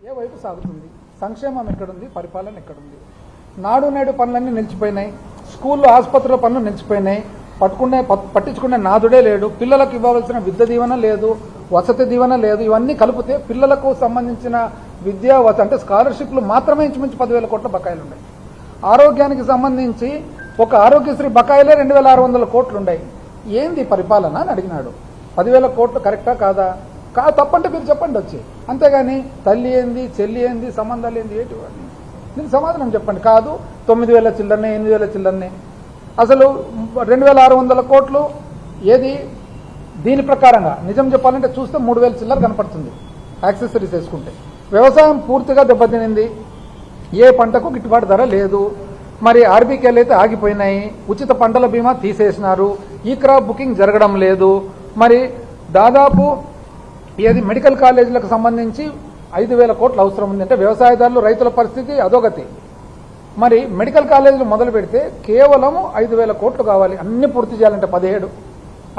ఏ వైపు సాగుతుంది? సంక్షేమం ఎక్కడుంది? పరిపాలన ఎక్కడుంది? నాడు నేడు పనులన్నీ నిలిచిపోయినాయి. స్కూళ్ళు ఆసుపత్రుల పనులు నిలిచిపోయినాయి. పట్టించుకునే నాదుడే లేడు. పిల్లలకు ఇవ్వవలసిన విద్య దీవెన లేదు, వసతి దీవెన లేదు. ఇవన్నీ కలిపితే పిల్లలకు సంబంధించిన విద్యా అంటే స్కాలర్షిప్లు మాత్రమే ఇంచుమించు 10,000 కోట్ల బకాయిలు ఉన్నాయి. ఆరోగ్యానికి సంబంధించి ఒక ఆరోగ్యశ్రీ బకాయిలే 2,600 కోట్లు ఉన్నాయి. ఏంది పరిపాలన అని అడిగినాడు. 10,000 కోట్లు కరెక్టా కాదా? తప్పంటే మీరు చెప్పండి వచ్చి. అంతేగాని తల్లి ఏంది, చెల్లి ఏంది, సంబంధాలు ఏంది, ఏంటి దీనికి సమాధానం చెప్పండి. కాదు 9,000 చిల్లరనే, 8,000 చిల్లరనే. అసలు 2,600 కోట్లు ఏది? దీని ప్రకారంగా నిజం చెప్పాలంటే చూస్తే 3,000 చిల్లర కనపడుతుంది యాక్సెసరీస్ వేసుకుంటే. వ్యవసాయం పూర్తిగా దెబ్బతినింది. ఏ పంటకు గిట్టుబాటు ధర లేదు. మరి ఆర్బీకేలు అయితే ఆగిపోయినాయి. ఉచిత పంటల బీమా తీసేసినారు. ఈ క్రాప్ బుకింగ్ జరగడం లేదు. మరి దాదాపు ఏది మెడికల్ కాలేజీలకు సంబంధించి 5,000 కోట్లు అవసరం ఉంది. అంటే వ్యవసాయదారులు, రైతుల పరిస్థితి అధోగతి. మరి మెడికల్ కాలేజీలు మొదలు పెడితే కేవలం 5,000 కోట్లు కావాలి అన్ని పూర్తి చేయాలంటే. 17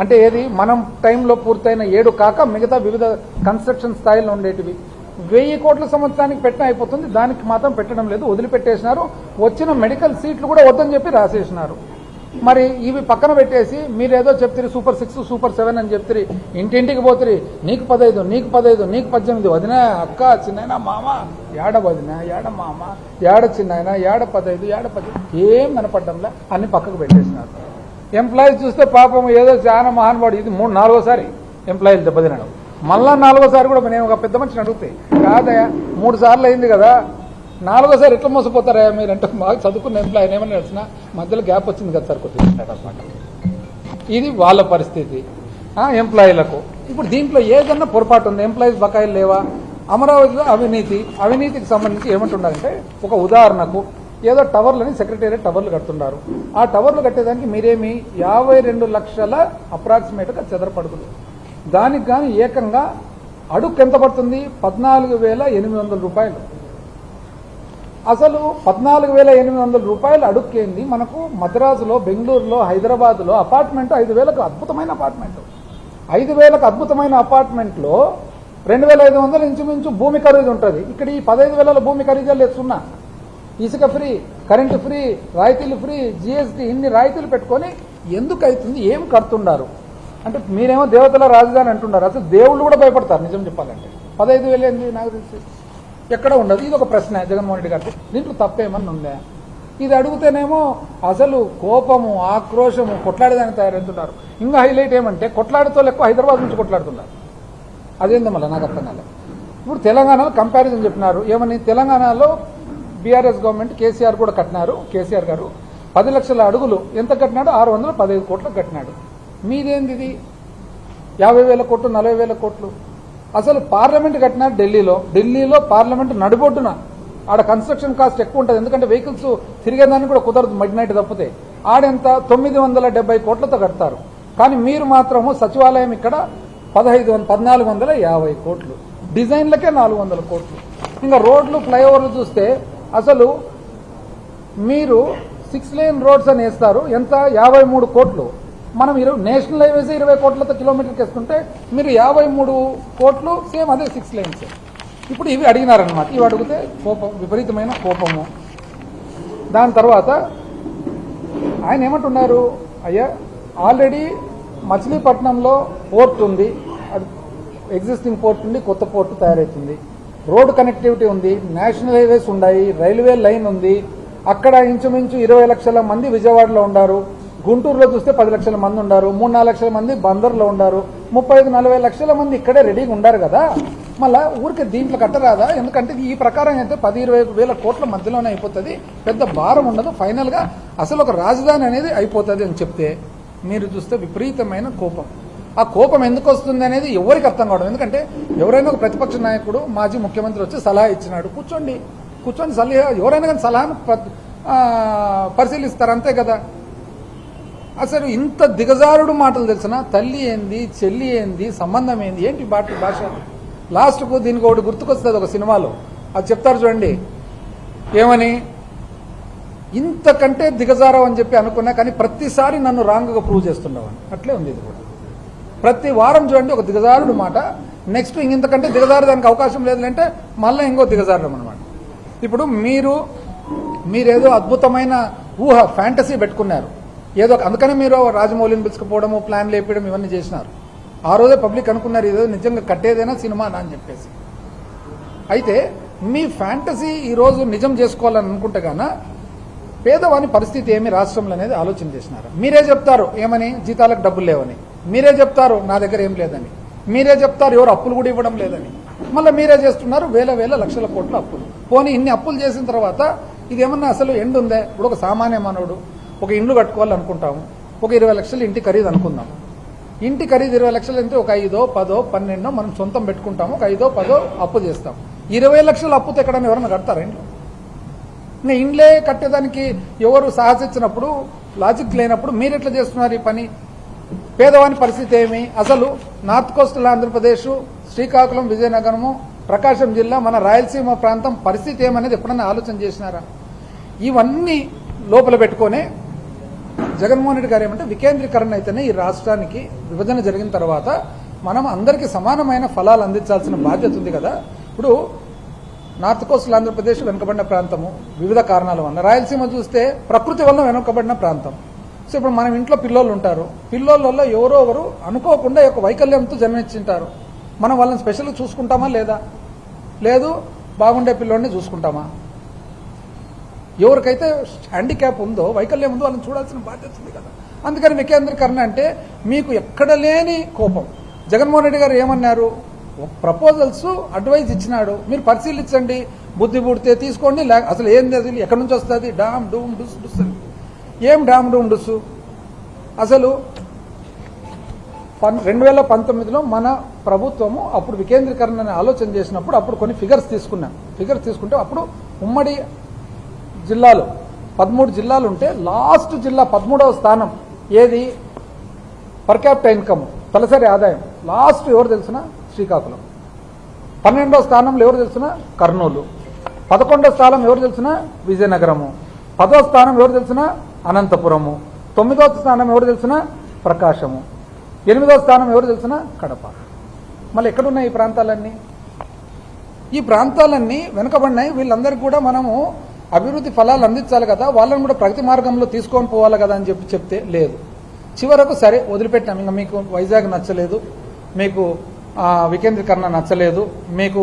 అంటే ఏది మనం టైంలో పూర్తయిన 7 కాక మిగతా వివిధ కన్స్ట్రక్షన్ స్థాయిలో ఉండేటివి 1,000 కోట్ల సంవత్సరానికి పెట్టిన అయిపోతుంది. దానికి మాత్రం పెట్టడం లేదు, వదిలిపెట్టేసినారు. వచ్చిన మెడికల్ సీట్లు కూడా వద్దని చెప్పి రాసేసినారు. మరి ఇవి పక్కన పెట్టేసి మీరేదో చెప్తారు సూపర్ 6, సూపర్ 7 అని చెప్తారు. ఇంటింటికి పోతారు. నీకు 15, నీకు 15, నీకు 18, వదిన, అక్క, చిన్నాయన, మామ, ఏడ వదిన, ఏడ మామ, ఏడ చిన్నాయన, ఏడ 15, ఏడ 18 ఏం కనపడ్డంలా అన్ని పక్కకు పెట్టేసినారు. ఎంప్లాయీస్ చూస్తే పాపం ఏదో చాలా మహానుభావుడు. ఇది 3-4సారి ఎంప్లాయీలు దెబ్బతినడం. మళ్ళా 4సారి కూడా నేను ఒక పెద్ద మనిషిని అడుగుతాయి. కాదయా 3 సార్లు అయింది కదా, 4సారి ఎట్లా మోసపోతారా మీరంటే బాగా చదువుకున్న ఎంప్లాయీ ఏమన్నా తెలిసిన మధ్యలో గ్యాప్ వచ్చింది కదా సార్ కొద్దిగా. ఇది వాళ్ళ పరిస్థితి ఎంప్లాయీలకు. ఇప్పుడు దీంట్లో ఏదన్నా పొరపాటు ఉంది? ఎంప్లాయీస్ బకాయిలు లేవా? అమరావతిలో అవినీతికి సంబంధించి ఏమంటున్నారంటే, ఒక ఉదాహరణకు ఏదో టవర్లని సెక్రటేరియట్ టవర్లు కడుతున్నారు. ఆ టవర్లు కట్టేదానికి మీరేమి 52 లక్షల అప్రాక్సిమేట్గా చదరపడుతుంది. దానికి కానీ ఏకంగా అడుగు ఎంత పడుతుంది? 14,800 రూపాయలు. అసలు 14,800 రూపాయలు అడుక్కేంది? మనకు మద్రాసులో, బెంగళూరులో, హైదరాబాద్లో అపార్ట్మెంట్ 5,000కు అద్భుతమైన అపార్ట్మెంట్. 5,000కు అద్భుతమైన అపార్ట్మెంట్లో 2,500 ఇంచుమించు భూమి ఖరీదు ఉంటుంది. ఇక్కడ ఈ 15,000 భూమి ఖరీదు లేస్తున్నా. ఇసుక ఫ్రీ, కరెంటు ఫ్రీ, రాయితీలు ఫ్రీ, జీఎస్టీ, ఇన్ని రాయితీలు పెట్టుకొని ఎందుకు అవుతుంది? ఏం కడుతున్నారు అంటే మీరేమో దేవతల రాజధాని అంటున్నారు. అసలు దేవుళ్ళు కూడా భయపడతారు నిజం చెప్పాలంటే. 15,000 ఏంది నాకు తెలిసి ఎక్కడ ఉండదు. ఇది ఒక ప్రశ్న జగన్మోహన్ రెడ్డి గారికి. దీంట్లో తప్పేమన్నా ఉందా? ఇది అడుగుతేనేమో అసలు కోపము, ఆక్రోశము, కొట్లాడేదాన్ని తయారవుతున్నారు. ఇంకా హైలైట్ ఏమంటే కొట్లాడుతో ఎక్కువ హైదరాబాద్ నుంచి కొట్లాడుతున్నారు. అదేందో మళ్ళీ నాకు అర్థం కాలేదు. ఇప్పుడు తెలంగాణలో కంపారిజన్ చెప్పినారు. ఏమని? తెలంగాణలో బీఆర్ఎస్ గవర్నమెంట్ కేసీఆర్ కూడా కట్టినారు. కేసీఆర్ గారు 10 లక్షల అడుగులు ఎంత కట్టినాడు? 615 కోట్లకు కట్టినాడు. మీదేంది ఇది 50,000 కోట్లు, 40,000 కోట్లు. అసలు పార్లమెంట్ కట్టినారు ఢిల్లీలో పార్లమెంట్ నడిబొడ్డున. ఆడ కన్స్ట్రక్షన్ కాస్ట్ ఎక్కువ ఉంటుంది, ఎందుకంటే వెహికల్స్ తిరిగేదానికి కూడా కుదరదు మిడ్ నైట్ తప్పితే. ఆడెంత 970 కోట్లతో కడతారు. కానీ మీరు మాత్రము సచివాలయం ఇక్కడ 1,450 కోట్లు, డిజైన్లకే 400 కోట్లు. ఇంకా రోడ్లు, ఫ్లైఓవర్లు చూస్తే అసలు మీరు 6 లేన్ రోడ్స్ అని వేస్తారు. ఎంత? 53 కోట్లు. మనం నేషనల్ హైవేస్ 20 కోట్లతో కిలోమీటర్కి వేస్తుంటే మీరు 53 కోట్లు సేమ్ అదే 6 లేన్స్. ఇప్పుడు ఇవి అడిగినారనమాట. ఇవి అడిగితే కోపం, విపరీతమైన కోపము. దాని తర్వాత ఆయన ఏమంటున్నారు? అయ్యా ఆల్రెడీ మచిలీపట్నంలో పోర్ట్ ఉంది, అది ఎగ్జిస్టింగ్ పోర్ట్ ఉంది, కొత్త పోర్టు తయారవుతుంది. రోడ్ కనెక్టివిటీ ఉంది, నేషనల్ హైవేస్ ఉన్నాయి, రైల్వే లైన్ ఉంది. అక్కడ ఇంచుమించు 20 లక్షల మంది విజయవాడలో ఉండారు. గుంటూరులో చూస్తే 10 లక్షల మంది ఉన్నారు. 3-4 లక్షల మంది బందర్లో ఉండారు. 35-40 లక్షల మంది ఇక్కడే రెడీగా ఉండారు కదా. మళ్ళా ఊరికి దీంట్లో కట్టరాదా? ఎందుకంటే ఈ ప్రకారం అయితే 10-20 వేల కోట్ల మధ్యలోనే అయిపోతుంది, పెద్ద భారం ఉండదు, ఫైనల్గా అసలు ఒక రాజధాని అనేది అయిపోతుంది అని చెప్తే మీరు చూస్తే విపరీతమైన కోపం. ఆ కోపం ఎందుకు వస్తుంది అనేది ఎవరికి అర్థం కావడం. ఎందుకంటే ఎవరైనా ఒక ప్రతిపక్ష నాయకుడు, మాజీ ముఖ్యమంత్రి వచ్చి సలహా ఇచ్చినాడు, కూర్చోండి సలహా, ఎవరైనా కానీ సలహాను పరిశీలిస్తారు, అంతే కదా. అసలు ఇంత దిగజారుడు మాటలు తెలిసిన తల్లి ఏంది, చెల్లి ఏంది, సంబంధం ఏంది, ఏంటి భాష. లాస్ట్కు దీనికి ఒకటి గుర్తుకొస్తుంది ఒక సినిమాలో. అది చెప్తారు చూడండి, ఏమని? ఇంతకంటే దిగజారవు అని చెప్పి అనుకున్నా కానీ ప్రతిసారి నన్ను రాంగ్గా ప్రూవ్ చేస్తున్నావు అని. అట్లే ఉంది ఇది కూడా. ప్రతి వారం చూడండి ఒక దిగజారుడు మాట. నెక్స్ట్ ఇంతకంటే దిగజారడానికి అవకాశం లేదంటే మళ్ళీ ఇంకో దిగజారడం అనమాట. ఇప్పుడు మీరేదో అద్భుతమైన ఊహ ఫ్యాంటసీ పెట్టుకున్నారు, ఏదో అందుకని మీరు రాజమౌళిని పిలుచుకుపోవడము, ప్లాన్ లేపడం ఇవన్నీ చేసినారు. ఆ రోజే పబ్లిక్ అనుకున్నారు ఇదేదో నిజంగా కట్టేదైనా సినిమానా అని చెప్పేసి. అయితే మీ ఫ్యాంటసీ ఈరోజు నిజం చేసుకోవాలని అనుకుంటే గానా పేదవాని పరిస్థితి ఏమి రాష్ట్రంలో అనేది ఆలోచన చేసినారు. మీరే చెప్తారు ఏమని, జీతాలకు డబ్బులు లేవని, మీరే చెప్తారు నా దగ్గర ఏం లేదని, మీరే చెప్తారు ఎవరు అప్పులు కూడా ఇవ్వడం లేదని, మళ్ళీ మీరే చేస్తున్నారు వేల లక్షల కోట్ల అప్పులు. పోనీ ఇన్ని అప్పులు చేసిన తర్వాత ఇదేమన్నా అసలు ఎండ్ ఉందే? ఇప్పుడు ఒక సామాన్య మానవుడు ఒక ఇండ్లు కట్టుకోవాలనుకుంటాము, ఒక 20 లక్షలు ఇంటి ఖరీదు అనుకుందాం. ఇంటి ఖరీదు 20 లక్షలు అంటే ఒక 5, 10, 12 మనం సొంతం పెట్టుకుంటాము, ఒక 5, 10 అప్పు చేస్తాం. 20 లక్షల అప్పుతో ఎక్కడైనా ఎవరైనా కడతారా ఇంట్లో? ఇంకా ఇండ్లే కట్టేదానికి ఎవరు సాహసించినప్పుడు, లాజిక్ లేనప్పుడు మీరు ఎట్లా చేస్తున్నారు ఈ పని? పేదవాని పరిస్థితి ఏమి? అసలు నార్త్ కోస్టల్ ఆంధ్రప్రదేశ్, శ్రీకాకుళం, విజయనగరము, ప్రకాశం జిల్లా, మన రాయలసీమ ప్రాంతం పరిస్థితి ఏమనేది ఎప్పుడన్నా ఆలోచన చేసినారా? ఇవన్నీ లోపల పెట్టుకునే జగన్మోహన్ రెడ్డి గారు ఏమంటే వికేంద్రీకరణ అయితేనే ఈ రాష్ట్రానికి విభజన జరిగిన తర్వాత మనం అందరికీ సమానమైన ఫలాలు అందించాల్సిన బాధ్యత ఉంది కదా. ఇప్పుడు నార్త్ కోస్టల్ ఆంధ్రప్రదేశ్ వెనుకబడిన ప్రాంతము వివిధ కారణాల వల్ల, రాయలసీమ చూస్తే ప్రకృతి వల్ల వెనుకబడిన ప్రాంతం. సో ఇప్పుడు మనం ఇంట్లో పిల్లోళ్ళు ఉంటారు, పిల్లోళ్ళలో ఎవరో ఒకరు అనుకోకుండా ఒక వైకల్యంతో జన్మించింటారు. మనం వాళ్ళని స్పెషల్గా చూసుకుంటామా లేదా? లేదు, బాగుండే పిల్లోడిని చూసుకుంటామా? ఎవరికైతే హ్యాండిక్యాప్ ఉందో, వైకల్యం ఉందో వాళ్ళని చూడాల్సిన బాధ్యత ఉంది కదా. అందుకని వికేంద్రీకరణ అంటే మీకు ఎక్కడ లేని కోపం. జగన్మోహన్ రెడ్డి గారు ఏమన్నారు, ప్రపోజల్స్ అడ్వైజ్ ఇచ్చినాడు, మీరు పరిశీలించండి, బుద్ధి పుడితే తీసుకోండి, అసలు ఏంది అది ఎక్కడి నుంచి వస్తుంది? డామ్ డూమ్ డుస్ డుస్. ఏం డామ్ డూమ్ డుస్? అసలు 2019లో మన ప్రభుత్వము అప్పుడు వికేంద్రీకరణ ఆలోచన చేసినప్పుడు అప్పుడు కొన్ని ఫిగర్స్ తీసుకున్నాం. ఫిగర్స్ తీసుకుంటే అప్పుడు ఉమ్మడి జిల్లాలో 13 జిల్లాలు ఉంటే లాస్ట్ జిల్లా 13వ స్థానం ఏది? పర్ క్యాపిటల్ ఇన్కమ్, తలసరి ఆదాయం లాస్ట్ ఎవరు తెలిసిన? శ్రీకాకుళం. 12వ స్థానంలో ఎవరు తెలిసిన? కర్నూలు. 11వ స్థానం ఎవరు తెలిసిన? విజయనగరము. 10వ స్థానం ఎవరు తెలిసిన? అనంతపురము. 9వ స్థానం ఎవరు తెలిసిన? ప్రకాశము. 8వ స్థానం ఎవరు తెలిసిన? కడప. మళ్ళీ ఎక్కడున్నాయి ఈ ప్రాంతాలన్నీ? ఈ ప్రాంతాలన్నీ వెనుకబడినాయి. వీళ్ళందరికీ కూడా మనము అభివృద్ధి ఫలాలు అందించాలి కదా, వాళ్ళని కూడా ప్రగతి మార్గంలో తీసుకొని పోవాలి కదా అని చెప్తే లేదు. చివరకు సరే వదిలిపెట్టాం, ఇంకా మీకు వైజాగ్ నచ్చలేదు, మీకు వికేంద్రీకరణ నచ్చలేదు, మీకు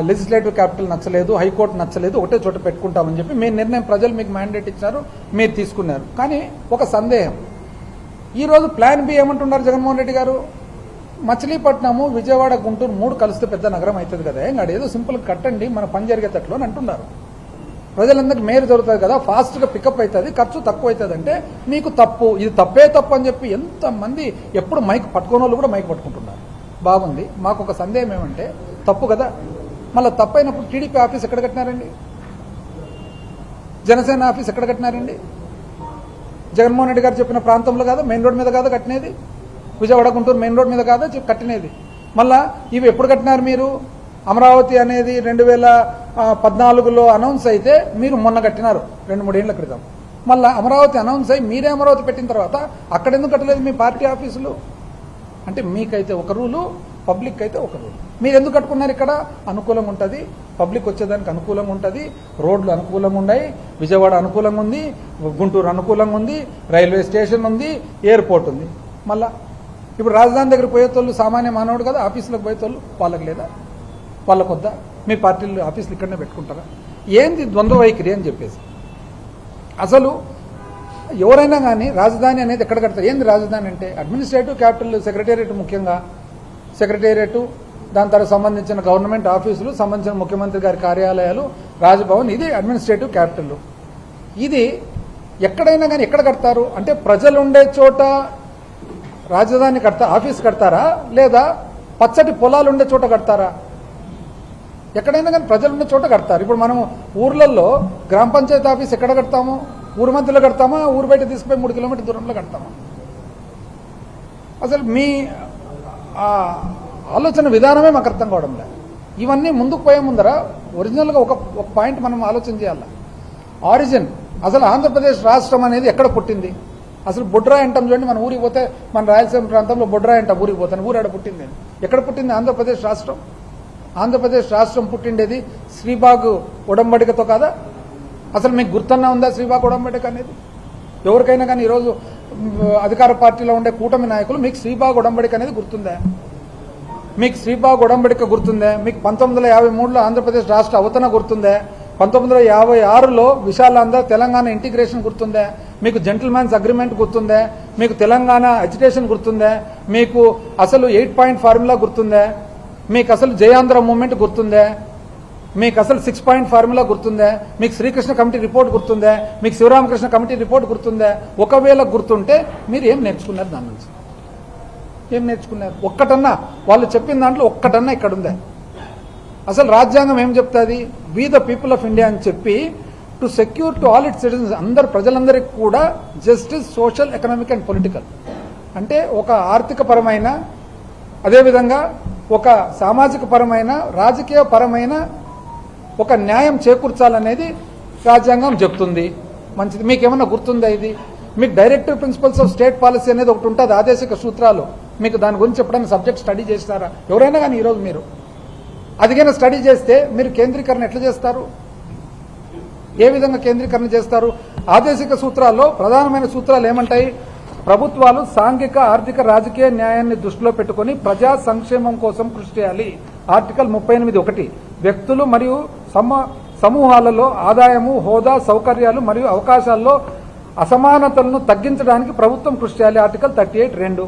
లెజిస్లేటివ్ క్యాపిటల్ నచ్చలేదు, హైకోర్టు నచ్చలేదు, ఒకటే చోట పెట్టుకుంటామని చెప్పి మీ నిర్ణయం, ప్రజలు మీకు మ్యాండేట్ ఇచ్చారు, మీరు తీసుకున్నారు. కానీ ఒక సందేహం, ఈరోజు ప్లాన్ బి ఏమంటున్నారు జగన్మోహన్ రెడ్డి గారు? మచిలీపట్నము, విజయవాడ, గుంటూరు 3 కలిస్తే పెద్ద నగరం అవుతుంది కదా, ఇంకా ఏదో సింపుల్గా కట్టండి, మన పని జరిగేటట్లు అని అంటున్నారు. ప్రజలందరికీ మేలు జరుగుతుంది కదా, ఫాస్ట్గా పికప్ అవుతుంది, ఖర్చు తక్కువ అవుతుంది అంటే మీకు తప్పు, ఇది తప్పే తప్పు అని చెప్పి ఎంతమంది ఎప్పుడు మైక్ పట్టుకునే వాళ్ళు కూడా మైక్ పట్టుకుంటున్నారు. బాగుంది. మాకు ఒక సందేహం ఏమంటే తప్పు కదా, మళ్ళీ తప్పు అయినప్పుడు టీడీపీ ఆఫీస్ ఎక్కడ కట్టినారండి? జనసేన ఆఫీస్ ఎక్కడ కట్టినారండి? జగన్మోహన్ రెడ్డి గారు చెప్పిన ప్రాంతంలో కాదా, మెయిన్ రోడ్ మీద కాదా కట్టినేది? విజయవాడ, గుంటూరు మెయిన్ రోడ్ మీద కాదా కట్టినేది? మళ్ళా ఇవి ఎప్పుడు కట్టినారు మీరు? అమరావతి అనేది 2014లో అనౌన్స్ అయితే మీరు మొన్న కట్టినారు 2-3 ఏళ్ల క్రితం. మళ్ళీ అమరావతి అనౌన్స్ అయ్యి మీరే అమరావతి పెట్టిన తర్వాత అక్కడ ఎందుకు కట్టలేదు మీ పార్టీ ఆఫీసులు? అంటే మీకైతే ఒక రూలు, పబ్లిక్ అయితే ఒక రూలు. మీరు ఎందుకు కట్టుకున్నారు? ఇక్కడ అనుకూలంగా ఉంటుంది, పబ్లిక్ వచ్చేదానికి అనుకూలంగా ఉంటుంది, రోడ్లు అనుకూలంగా ఉన్నాయి, విజయవాడ అనుకూలంగా ఉంది, గుంటూరు అనుకూలంగా ఉంది, రైల్వే స్టేషన్ ఉంది, ఎయిర్పోర్ట్ ఉంది. మళ్ళా ఇప్పుడు రాజధాని దగ్గర పోయేతోళ్ళు సామాన్య మానవుడు కదా, ఆఫీసులకు పోయేతోళ్ళు వాళ్ళకి లేదా? వాళ్ళకు వద్దా? మీ పార్టీలు ఆఫీసులు ఇక్కడనే పెట్టుకుంటారా? ఏంది ద్వంద్వ వైఖరి అని చెప్పేసి. అసలు ఎవరైనా కానీ రాజధాని అనేది ఎక్కడ కడతారు? ఏంది రాజధాని అంటే? అడ్మినిస్ట్రేటివ్ క్యాపిటల్, సెక్రటేరియట్, ముఖ్యంగా సెక్రటేరియట్, దాని తర్వాత సంబంధించిన గవర్నమెంట్ ఆఫీసులు, సంబంధించిన ముఖ్యమంత్రి గారి కార్యాలయాలు, రాజ్భవన్, ఇది అడ్మినిస్ట్రేటివ్ క్యాపిటల్. ఇది ఎక్కడైనా కానీ ఎక్కడ కడతారు అంటే ప్రజలు ఉండే చోట రాజధాని ఆఫీస్ కడతారా, లేదా పచ్చటి పొలాలు ఉండే చోట కడతారా? ఎక్కడైనా కానీ ప్రజలు ఉన్న చోట కడతారు. ఇప్పుడు మనం ఊర్లలో గ్రామ పంచాయతీ ఆఫీస్ ఎక్కడ కడతాము? ఊరు మధ్యలో కడతామా, ఊరు బయట తీసుకుపోయి 3 కిలోమీటర్ల దూరంలో కడతామా? అసలు మీ ఆలోచన విధానమే మాకు అర్థం కావడం లేదు. ఇవన్నీ ముందుకు పోయే ముందర ఒరిజినల్గా ఒక పాయింట్ మనం ఆలోచన చేయాలి. ఆరిజిన్, అసలు ఆంధ్రప్రదేశ్ రాష్ట్రం అనేది ఎక్కడ పుట్టింది? అసలు బొడ్రాయి అంటాం చూడండి, మన ఊరికి పోతే, మన రాయలసీమ ప్రాంతంలో బొడ్రాయి అంటాం ఊరికి పోతాను, ఊరు ఆడ పుట్టింది. ఎక్కడ పుట్టింది ఆంధ్రప్రదేశ్ రాష్ట్రం? ఆంధ్రప్రదేశ్ రాష్ట్రం పుట్టిండేది శ్రీబాగ్ ఉడంబడికతో కాదా? అసలు మీకు గుర్తన్నా ఉందా శ్రీబాగ్ ఉడంబడిక అనేది? ఎవరికైనా కానీ ఈరోజు అధికార పార్టీలో ఉండే కూటమి నాయకులు మీకు శ్రీబాగ్ ఉడంబడిక అనేది గుర్తుందా? మీకు శ్రీబాగ్ ఉడంబడిక గుర్తుందా? మీకు 1953లో ఆంధ్రప్రదేశ్ రాష్ట్ర అవతరణ గుర్తుందా? 1956లో విశాలాంధ్ర తెలంగాణ ఇంటిగ్రేషన్ గుర్తుందా? మీకు జెంటిల్మెన్స్ అగ్రిమెంట్ గుర్తుందా? మీకు తెలంగాణ అజిటేషన్ గుర్తుందా? మీకు అసలు 8 పాయింట్ ఫార్ములా గుర్తుందా? మీకు అసలు జయాంధ్ర మూవ్మెంట్ గుర్తుందా? మీకు అసలు 6 పాయింట్ ఫార్ములా గుర్తుందా? మీకు శ్రీకృష్ణ కమిటీ రిపోర్ట్ గుర్తుందా? మీకు శివరామకృష్ణ కమిటీ రిపోర్ట్ గుర్తుందా? ఒకవేళ గుర్తుంటే మీరు ఏం నేర్చుకున్నారు దాని నుంచి? ఏం నేర్చుకున్నారు? ఒక్కటన్నా వాళ్ళు చెప్పిన దాంట్లో ఒక్కటన్నా ఇక్కడ ఉందా? అసలు రాజ్యాంగం ఏం చెప్తుంది? We the people of India అని చెప్పి to secure to all its citizens, అందరు ప్రజలందరికీ కూడా justice, social, economic and political, అంటే ఒక ఆర్థిక పరమైన, అదేవిధంగా ఒక సామాజిక పరమైన, రాజకీయ పరమైన ఒక న్యాయం చేకూర్చాలనేది రాజ్యాంగం చెప్తుంది. మంచిది. మీకేమన్నా గుర్తుందా ఇది? మీకు directive principles of state policy అనేది ఒకటి ఉంటుంది, ఆదేశిక సూత్రాలు. మీకు దాని గురించి ఎప్పుడైనా సబ్జెక్ట్ స్టడీ చేస్తారా ఎవరైనా కానీ? ఈరోజు మీరు అదిగైనా స్టడీ చేస్తే మీరు కేంద్రీకరణ ఎట్లా చేస్తారు? ఏ విధంగా కేంద్రీకరణ చేస్తారు? ఆదేశిక సూత్రాల్లో ప్రధానమైన సూత్రాలు ఏమంటాయి? ప్రభుత్వాలు సాంఘిక, ఆర్థిక, రాజకీయ న్యాయాన్ని దృష్టిలో పెట్టుకుని ప్రజా సంక్షేమం కోసం కృషి చేయాలి. ఆర్టికల్ 38(1). వ్యక్తులు మరియు సమూహాలలో ఆదాయము, హోదా, సౌకర్యాలు మరియు అవకాశాల్లో అసమానతలను తగ్గించడానికి ప్రభుత్వం కృషి చేయాలి. ఆర్టికల్ 38(2).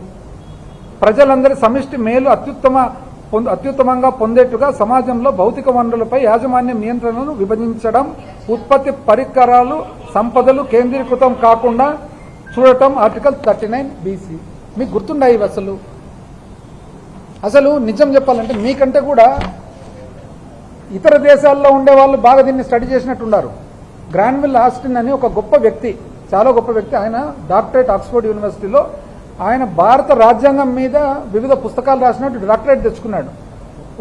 ప్రజలందరి సమిష్టి మేలు అత్యుత్తమంగా పొందేట్టుగా సమాజంలో భౌతిక వనరులపై యాజమాన్య నియంత్రణను విభజించడం, ఉత్పత్తి, పరికరాలు, సంపదలు కేంద్రీకృతం కాకుండా చూడటం. Article 39(BC). మీకు గుర్తుండాయి అసలు నిజం చెప్పాలంటే మీకంటే కూడా ఇతర దేశాల్లో ఉండే వాళ్ళు బాగా దీన్ని స్టడీ చేసినట్టున్నారు. గ్రాన్విల్ ఆస్టిన్ అని ఒక గొప్ప వ్యక్తి, చాలా గొప్ప వ్యక్తి. ఆయన డాక్టరేట్ ఆక్స్ఫర్డ్ యూనివర్సిటీలో ఆయన భారత రాజ్యాంగం మీద వివిధ పుస్తకాలు రాసినట్టు డాక్టరేట్ తెచ్చుకున్నాడు.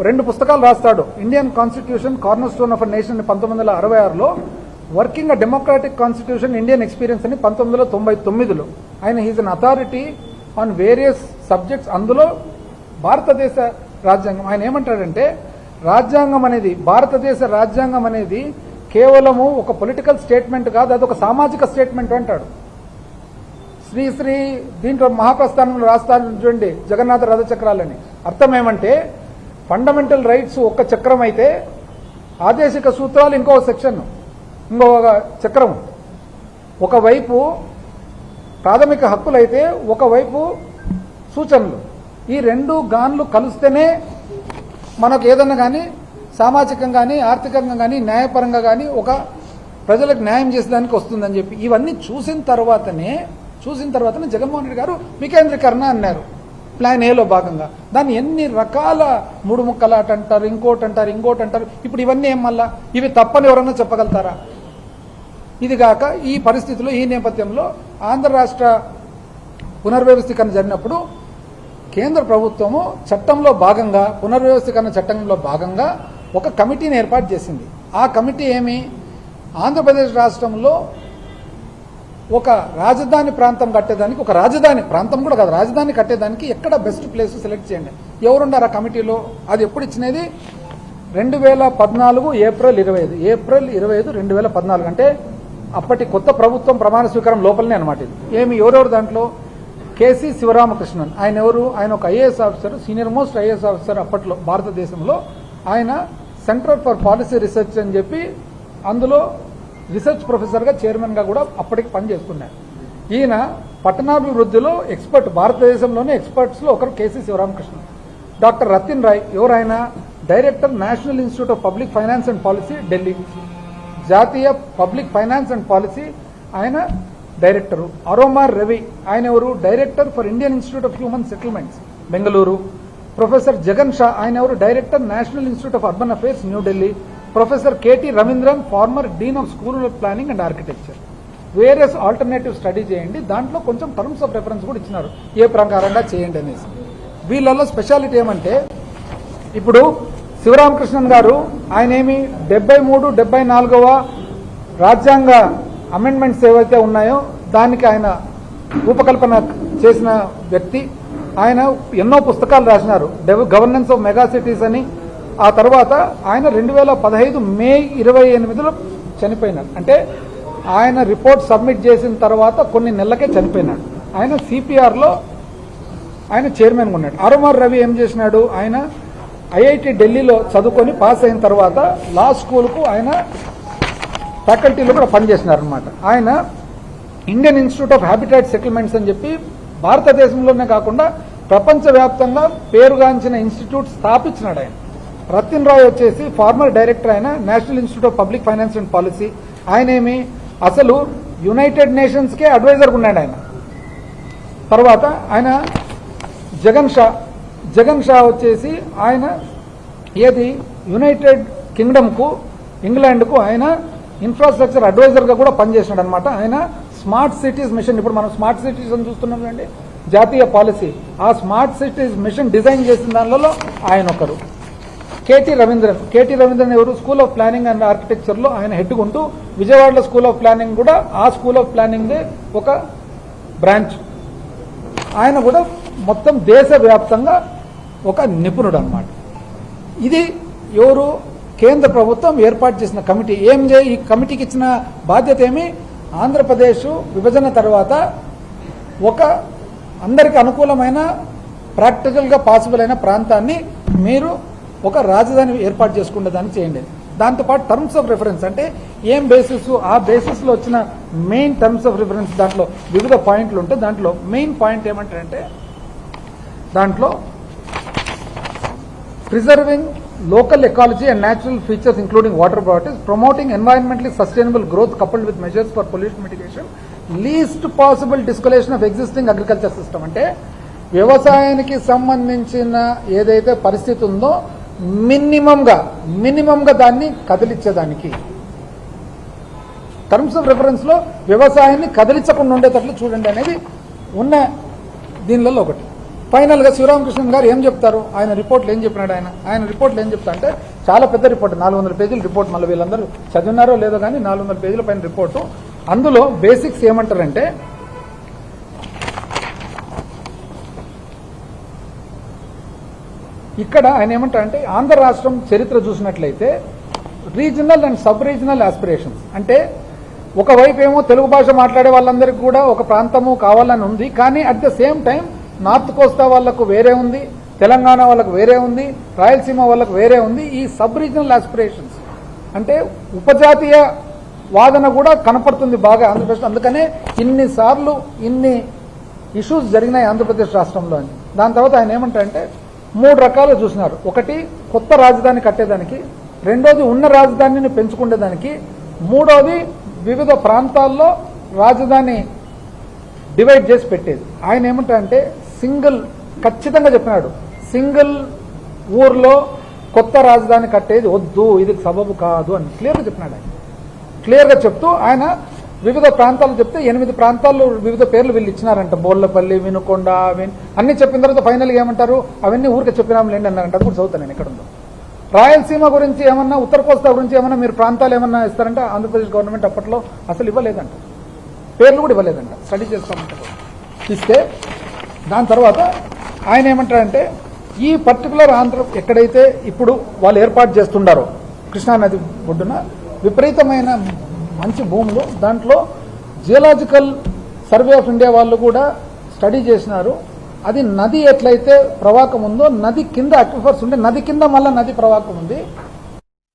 2 పుస్తకాలు రాస్తాడు. Indian constitution, corner stone of a nation 1966లో, working a democratic constitution, Indian experience అని 1999లో. ఆయన he's an authority on various subjects. అందులో భారతదేశ రాజ్యాంగం, ఆయన ఏమంటాడంటే రాజ్యాంగం అనేది, భారతదేశ రాజ్యాంగం అనేది కేవలము ఒక పొలిటికల్ స్టేట్మెంట్ కాదు, అదొక సామాజిక స్టేట్మెంట్ అంటాడు. శ్రీ దీంట్లో మహాప్రస్థానంలో రాస్తాను చూడండి, జగన్నాథ రథ చక్రాలని. అర్థం ఏమంటే ఫండమెంటల్ రైట్స్ ఒక చక్రం అయితే ఆదేశిక సూత్రాలు ఇంకో సెక్షన్, ఇంకో చక్రం. ఒకవైపు ప్రాథమిక హక్కులైతే ఒకవైపు సూచనలు. ఈ 2 గాన్లు కలిస్తేనే మనకు ఏదన్నా కానీ సామాజికంగా కానీ, ఆర్థికంగా కానీ, న్యాయపరంగా కానీ ఒక ప్రజలకు న్యాయం చేసేదానికి వస్తుందని చెప్పి ఇవన్నీ చూసిన తర్వాతనే జగన్మోహన్ రెడ్డి గారు వికేంద్రీకరణ అన్నారు. ప్లాన్ ఏలో భాగంగా దాన్ని ఎన్ని రకాల 3 ముక్కలాట అంటారు, ఇంకోటి అంటారు. ఇప్పుడు ఇవన్నీ ఏం మళ్ళా ఇవి తప్పని ఎవరన్నా చెప్పగలుగుతారా? ఇది కాక ఈ పరిస్థితిలో, ఈ నేపథ్యంలో ఆంధ్ర రాష్ట్ర పునర్వ్యవస్థీకరణ జరిగినప్పుడు కేంద్ర ప్రభుత్వము చట్టంలో భాగంగా, పునర్వ్యవస్థీకరణ చట్టంలో భాగంగా ఒక కమిటీని ఏర్పాటు చేసింది. ఆ కమిటీ ఏమి? ఆంధ్రప్రదేశ్ రాష్ట్రంలో ఒక రాజధాని ప్రాంతం కట్టేదానికి, ఒక రాజధాని ప్రాంతం కూడా కాదు, రాజధాని కట్టేదానికి ఎక్కడ బెస్ట్ ప్లేస్ సెలెక్ట్ చేయండి. ఎవరున్నారు ఆ కమిటీలో? అది ఎప్పుడు ఇచ్చినది? 2014 ఏప్రిల్ 25, 2014. అంటే అప్పటి కొత్త ప్రభుత్వం ప్రమాణ స్వీకారం లోపలనే అనమాట ఇది. ఎవరెవరు దాంట్లో? కేసీ శివరామకృష్ణన్. ఆయన ఎవరు? ఆయన ఒక IAS officer, senior most IAS officer అప్పట్లో భారతదేశంలో. ఆయన సెంటర్ ఫర్ పాలసీ రీసెర్చ్ అని చెప్పి అందులో రీసెర్చ్ ప్రొఫెసర్గా, చైర్మన్గా కూడా అప్పటికి పనిచేస్తున్నారు. ఈయన పట్టణాభివృద్ధిలో ఎక్స్పర్ట్, భారతదేశంలోనే ఎక్స్పర్ట్స్లో ఒకరు కేసీ శివరామకృష్ణన్. డాక్టర్ రతిన్ రాయ్, ఎవరైనా director, national Institute of Public Finance and policy, Delhi. జాతీయ పబ్లిక్ ఫైనాన్స్ అండ్ పాలసీ ఆయన డైరెక్టరు. అరోమార్ రవి, ఆయన ఎవరు? Director for Indian institute of human settlements, Bengaluru. Professor Jagan Shah, ఆయన ఎవరు? Director, national Institute of urban affairs, New Delhi. Professor KT Ravindran, farmer dean of school of planning and architecture. Various alternative study చేయండి, దాంట్లో కొంచెం terms of reference కూడా ఇచ్చినారు, ఏ ప్రకారంగా చేయండి అనేసి. వీళ్ళల్లో స్పెషాలిటీ ఏమంటే, ఇప్పుడు శివరామకృష్ణన్ గారు ఆయనేమి 73, 74వ రాజ్యాంగ అమెండ్మెంట్స్ ఏవైతే ఉన్నాయో దానికి ఆయన రూపకల్పన చేసిన వ్యక్తి. ఆయన ఎన్నో పుస్తకాలు రాసినారు, గవర్నెన్స్ ఆఫ్ మెగా సిటీస్ అని. ఆ తర్వాత ఆయన 2015 మే 28లో చనిపోయినాడు. అంటే ఆయన రిపోర్ట్ సబ్మిట్ చేసిన తర్వాత కొన్ని నెలలకే చనిపోయినాడు. ఆయన సిపిఆర్లో ఆయన చైర్మన్గా ఉన్నాడు. ఆర్ఎంఆర్ రవి ఏం చేసినాడు, ఆయన ఐఐటి ఢిల్లీలో చదువుకొని పాస్ అయిన తర్వాత లా స్కూల్కు ఆయన ఫ్యాకల్టీలో కూడా పనిచేసినారనమాట. ఆయన Indian institute of habitat settlements అని చెప్పి భారతదేశంలోనే కాకుండా ప్రపంచవ్యాప్తంగా పేరుగాంచిన ఇన్స్టిట్యూట్ స్థాపించినాడు ఆయన. రతిన్ రాయ్ వచ్చేసి ఫార్మర్ డైరెక్టర్ ఆయన National Institute of Public Finance and Policy. ఆయనేమి అసలు యునైటెడ్ నేషన్స్కే అడ్వైజర్గా ఉన్నాడు ఆయన. తర్వాత ఆయన జగన్ షా వచ్చేసి ఆయన ఏది యునైటెడ్ కింగ్డమ్కు ఇంగ్లాండ్కు ఆయన ఇన్ఫ్రాస్ట్రక్చర్ అడ్వైజర్గా కూడా పనిచేసినాడు అనమాట. ఆయన స్మార్ట్ సిటీస్ మిషన్, ఇప్పుడు మనం స్మార్ట్ సిటీస్ అని చూస్తున్నాం అండి, జాతీయ పాలసీ. ఆ స్మార్ట్ సిటీస్ మిషన్ డిజైన్ చేసిన దానిలో ఆయన ఒకరు. కేటీ రవీంద్రన్ ఎవరు, స్కూల్ ఆఫ్ ప్లానింగ్ అండ్ ఆర్కిటెక్చర్లో ఆయన హెడ్ ఉంటూ విజయవాడలో స్కూల్ ఆఫ్ ప్లానింగ్ కూడా ఆ స్కూల్ ఆఫ్ ప్లానింగ్దే ఒక బ్రాంచ్. ఆయన కూడా మొత్తం దేశవ్యాప్తంగా ఒక నిపుణుడు అన్నమాట. ఇది ఎవరు, కేంద్ర ప్రభుత్వం ఏర్పాటు చేసిన కమిటీ. ఈ కమిటీకి ఇచ్చిన బాధ్యత ఏమి, ఆంధ్రప్రదేశ్ విభజన తర్వాత ఒక అందరికి అనుకూలమైన ప్రాక్టికల్గా పాసిబుల్ అయిన ప్రాంతాన్ని మీరు ఒక రాజధాని ఏర్పాటు చేసుకునే దాన్ని చేయండి. దాంతోపాటు టర్మ్స్ ఆఫ్ రిఫరెన్స్ అంటే ఏం బేసిస్, ఆ బేసిస్లో వచ్చిన మెయిన్ టర్మ్స్ ఆఫ్ రిఫరెన్స్ దాంట్లో వివిధ పాయింట్లు ఉంటాయి. దాంట్లో మెయిన్ పాయింట్ ఏమంటారంటే, దాంట్లో preserving local ecology and natural features including water properties, promoting environmentally sustainable growth coupled with measures for pollution mitigation, least possible dislocation of existing agriculture system. అంటే వ్యవసాయానికి సంబంధించిన ఏదైతే పరిస్థితి ఉందో మినిమంగా దాన్ని కదిలించేదానికి టర్మ్స్ ఆఫ్ రిఫరెన్స్ లో వ్యవసాయాన్ని కదిలించకుండా ఉండేటట్లు చూడండి అనేది ఉన్న దీనిలో ఒకటి. ఫైనల్ గా శివరామకృష్ణన్ గారు ఏం చెప్తారు, ఆయన రిపోర్ట్లు ఏం చెప్పినాడు, ఆయన రిపోర్ట్లు ఏం చెప్తా అంటే చాలా పెద్ద రిపోర్ట్, 400 పేజీల రిపోర్ట్. మళ్ళీ వీళ్ళందరూ చదివినారో లేదో కానీ 400 పేజీల పైన రిపోర్టు. అందులో బేసిక్స్ ఏమంటారంటే, ఇక్కడ ఆయన ఏమంటారంటే ఆంధ్ర రాష్ట్రం చరిత్ర చూసినట్లయితే regional and sub regional aspirations అంటే ఒకవైపు ఏమో తెలుగు భాష మాట్లాడే వాళ్ళందరికీ కూడా ఒక ప్రాంతము కావాలని ఉంది, కానీ at the same time north కోస్తా వాళ్లకు వేరే ఉంది, తెలంగాణ వాళ్ళకు వేరే ఉంది, రాయలసీమ వాళ్ళకు వేరే ఉంది. ఈ సబ్ రీజనల్ ఆస్పిరేషన్స్ అంటే ఉపజాతీయ వాదన కూడా కనపడుతుంది బాగా ఆంధ్రప్రదేశ్. అందుకనే ఇన్నిసార్లు ఇన్ని ఇష్యూస్ జరిగినాయి ఆంధ్రప్రదేశ్ రాష్ట్రంలో అని. దాని తర్వాత ఆయన ఏమంటారంటే 3 రకాలు చూసినారు. ఒకటి కొత్త రాజధాని కట్టేదానికి, రెండోది ఉన్న రాజధానిని పెంచుకునేదానికి, మూడోది వివిధ ప్రాంతాల్లో రాజధాని డివైడ్ చేసి పెట్టేది. ఆయన ఏమంటారంటే ఖచ్చితంగా చెప్పినాడు, సింగిల్ ఊర్లో కొత్త రాజధాని కట్టేది వద్దు, ఇది సబబు కాదు అని క్లియర్గా చెప్పినాడు. ఆయన క్లియర్గా చెప్తూ ఆయన వివిధ ప్రాంతాలు చెప్తే 8 ప్రాంతాల్లో వివిధ పేర్లు వీళ్ళు ఇచ్చినారంట, బోళ్లపల్లి, వినుకొండ, అన్ని చెప్పిన తర్వాత ఫైనల్గా ఏమంటారు, అవన్నీ ఊరికే చెప్పినాం లేండి అన్నారంట. అది కూడా చదువుతాను నేను ఎక్కడ ఉందో. రాయలసీమ గురించి ఏమన్నా, ఉత్తర కోస్తా గురించి ఏమన్నా మీరు ప్రాంతాలు ఏమన్నా ఇస్తారంటే ఆంధ్రప్రదేశ్ గవర్నమెంట్ అప్పట్లో అసలు ఇవ్వలేదంట, పేర్లు కూడా ఇవ్వలేదంట. స్టడీ చేస్తామంటే ఇస్తే దాని తర్వాత ఆయన ఏమంటారంటే ఈ పర్టికులర్ ఆంధ్ర ఎక్కడైతే ఇప్పుడు వాళ్ళు ఏర్పాటు చేస్తుండారో కృష్ణానది ఒడ్డున విపరీతమైన మంచి భూములు, దాంట్లో జియోలాజికల్ సర్వే ఆఫ్ ఇండియా వాళ్ళు కూడా స్టడీ చేసినారు. అది నది ఎట్లయితే ప్రవాహం ఉందో నది కింద అక్విఫర్స్ ఉంటే నది కింద మళ్ళీ నది ప్రవాహం ఉంది.